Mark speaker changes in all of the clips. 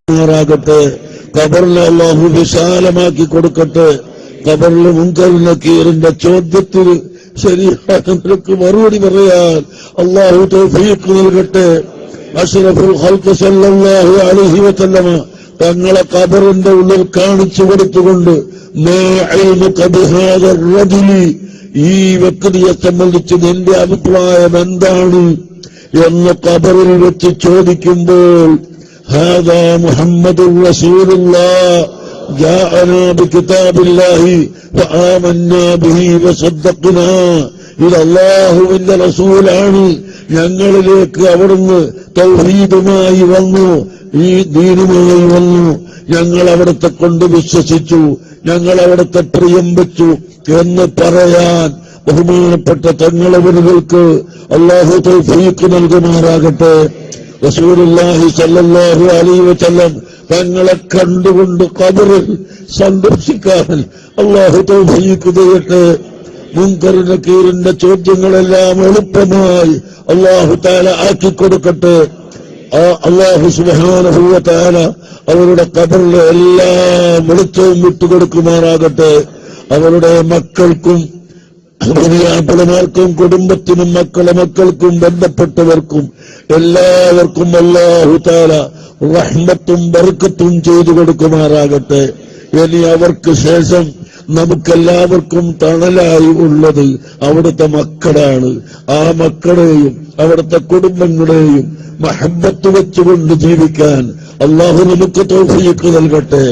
Speaker 1: ാകട്ടെ. ഖബറിനെ അല്ലാഹു വിശാലമാക്കി കൊടുക്കട്ടെ. ഖബറിൽ മുൻകർ നക്കീറിന്റെ ചോദ്യത്തിന് ശരിയായ നിലക്ക് മറുപടി പറയാൻ അല്ലാഹു തൗഫീഖ് നൽകട്ടെ. അഷ്റഫുൽ ഖൽഖ് സല്ലല്ലാഹു അലൈഹി വസല്ലമ തങ്ങളെ ഖബറിന്റെ ഉള്ളിൽ കാണിച്ചു കൊടുത്തുകൊണ്ട് ഈ വ്യക്തിയെ സംബന്ധിച്ച് നിന്റെ അഭിപ്രായം എന്താണ് എന്ന് ഖബറിൽ വെച്ച് ചോദിക്കുമ്പോൾ ഹാദാ മുഹമ്മദുർ റസൂലുള്ളാഹ് ജാഅനാ ബികിതാബില്ലാഹി വആമന്നാ ബിഹി വസദ്ദഖ്നാ, ഇത് അല്ലാഹുവിന്റെ റസൂലാണ്, ഞങ്ങളിലേക്ക് അവിടുന്ന് തൗഹീദുമായി വന്നു, ഈ ദീനുമായി വന്നു, ഞങ്ങൾ അവിടുത്തെ കൊണ്ട് വിശ്വസിച്ചു, ഞങ്ങൾ അവിടുത്തെ പ്രിയം വെച്ചു എന്ന് പറയാൻ ബഹുമാനപ്പെട്ട തങ്ങളവരുകൾക്ക് അല്ലാഹു തൗഫീഖ് നൽകുമാറാകട്ടെ. റസൂലുള്ളാഹി സ്വല്ലല്ലാഹു അലൈഹി വസല്ലം തങ്ങളെ കണ്ടുകൊണ്ട് ഖബറിൽ സന്തോഷിക്കാൻ അല്ലാഹു തൗഫീഖ് ചെയ്യട്ടെ. മുൻകർ നക്കീറിന്റെ ചോദ്യങ്ങളെല്ലാം എളുപ്പമായി അല്ലാഹു തആല ആക്കിക്കൊടുക്കട്ടെ. അല്ലാഹു സുബ്ഹാനഹു വ തആല അവരുടെ ഖബറിലെ എല്ലാ വെളിച്ചവും വിട്ടുകൊടുക്കുമാറാകട്ടെ. അവരുടെ മക്കൾക്കും ഭാര്യമാർക്കും കുടുംബത്തിനും മക്കൾക്കും ബന്ധപ്പെട്ടവർക്കും എല്ലാവർക്കും അല്ലാഹു തആല റഹ്മത്തും ബർക്കത്തും ചെയ്തു കൊടുക്കുമാറാകട്ടെ. ഇനി അവർക്ക് ശേഷം നമുക്കെല്ലാവർക്കും തണലായി ഉള്ളത് അവിടുത്തെ മക്കളാണ്. ആ മക്കളെയും അവിടുത്തെ കുടുംബങ്ങളെയും മഹബ്ബത്ത് വെച്ചുകൊണ്ട് ജീവിക്കാൻ അല്ലാഹു നമുക്ക് തൗഫീഖ് നൽകട്ടെ.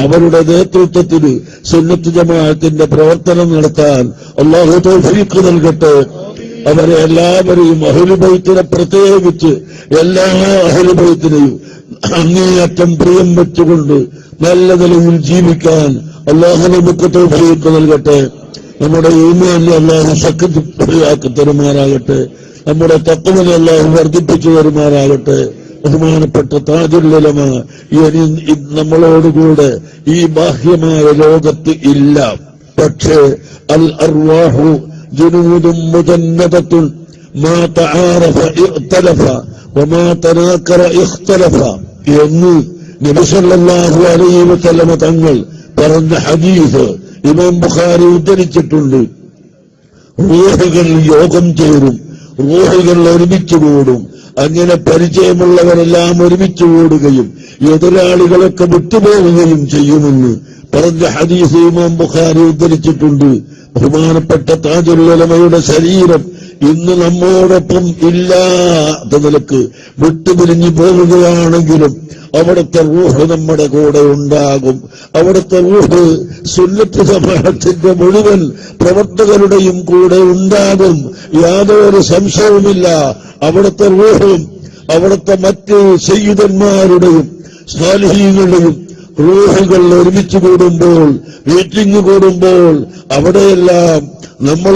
Speaker 1: അവരുടെ നേതൃത്വത്തിൽ സുന്നത്ത് ജമാഅത്തിന്റെ പ്രവർത്തനം നടത്താൻ അല്ലാഹു തൗഫീഖ് നൽകട്ടെ. അവരെ എല്ലാവരെയും അഹ്ലു ബൈത്തിനെ പ്രത്യേകിച്ച് എല്ലാ അഹ്ലു ബൈത്തിനെയും അങ്ങേയറ്റം പ്രിയം വെച്ചുകൊണ്ട് നല്ല നിലയിൽ ജീവിക്കാൻ അല്ലാഹു നമുക്ക് തൗഫീഖ് നൽകട്ടെ. നമ്മുടെ ഈമാനിനെ അല്ലാഹു ശക്തിയാക്കി തരുമാറാകട്ടെ. നമ്മുടെ തഖ്വയെ അല്ലാഹു വർദ്ധിപ്പിച്ചു തരുമാറാകട്ടെ. ബഹുമാനപ്പെട്ട താജുൽ ഉലമ നമ്മളോടുകൂടെ ഈ ബാഹ്യമായ ലോകത്ത് ഇല്ല. പക്ഷേ അൽ അർവാഹു ജുനൂദും മുജന്നദത്തുൻ മാ തആറഫ ഇഖ്തലഫ വമാ തനാക്കറ ഇഖ്തലഫ എന്ന് നബി സല്ലല്ലാഹു അലൈഹി വസല്ലമ തങ്ങൾ പറഞ്ഞ ഹദീസ് ഇമാം ബുഖാരി ഉദ്ധരിച്ചിട്ടുണ്ട്. റൂഹുകൾ യോഗം ചേരും, റൂഹുകൾ ഒരുമിച്ച് കൂടും. അങ്ങനെ പരിചയമുള്ളവരെല്ലാം ഒരുമിച്ച് കൂടുകയും എതിരാളികളൊക്കെ വിട്ടുപോവുകയും ചെയ്യുമെന്ന് പറഞ്ഞ ഹദീസ് ഇമാം ബുഖാരി ഉദ്ധരിച്ചിട്ടുണ്ട്. ബഹുമാനപ്പെട്ട താജുൽ ഉലമയുടെ ശരീരം ഇന്ന് നമ്മോടൊപ്പം ഇല്ലാത്ത നിലക്ക് വിട്ടുപിരിഞ്ഞു പോവുകയാണെങ്കിലും അവിടുത്തെ റൂഹ് നമ്മുടെ കൂടെ ഉണ്ടാകും. അവിടുത്തെ റൂഹ് സുന്നത്ത് ജമാഅത്തിന്റെ മുഴുവൻ പ്രവർത്തകരുടെയും കൂടെ ഉണ്ടാകും. യാതൊരു സംശയവുമില്ല. അവിടുത്തെ റൂഹും അവിടുത്തെ മറ്റ് സയ്യിദന്മാരുടെയും സാലിഹീങ്ങളുടെയും റൂഹുകൾ ഒരുമിച്ച് കൂടുമ്പോൾ, മീറ്റിംഗ് കൂടുമ്പോൾ അവിടെയെല്ലാം നമ്മൾ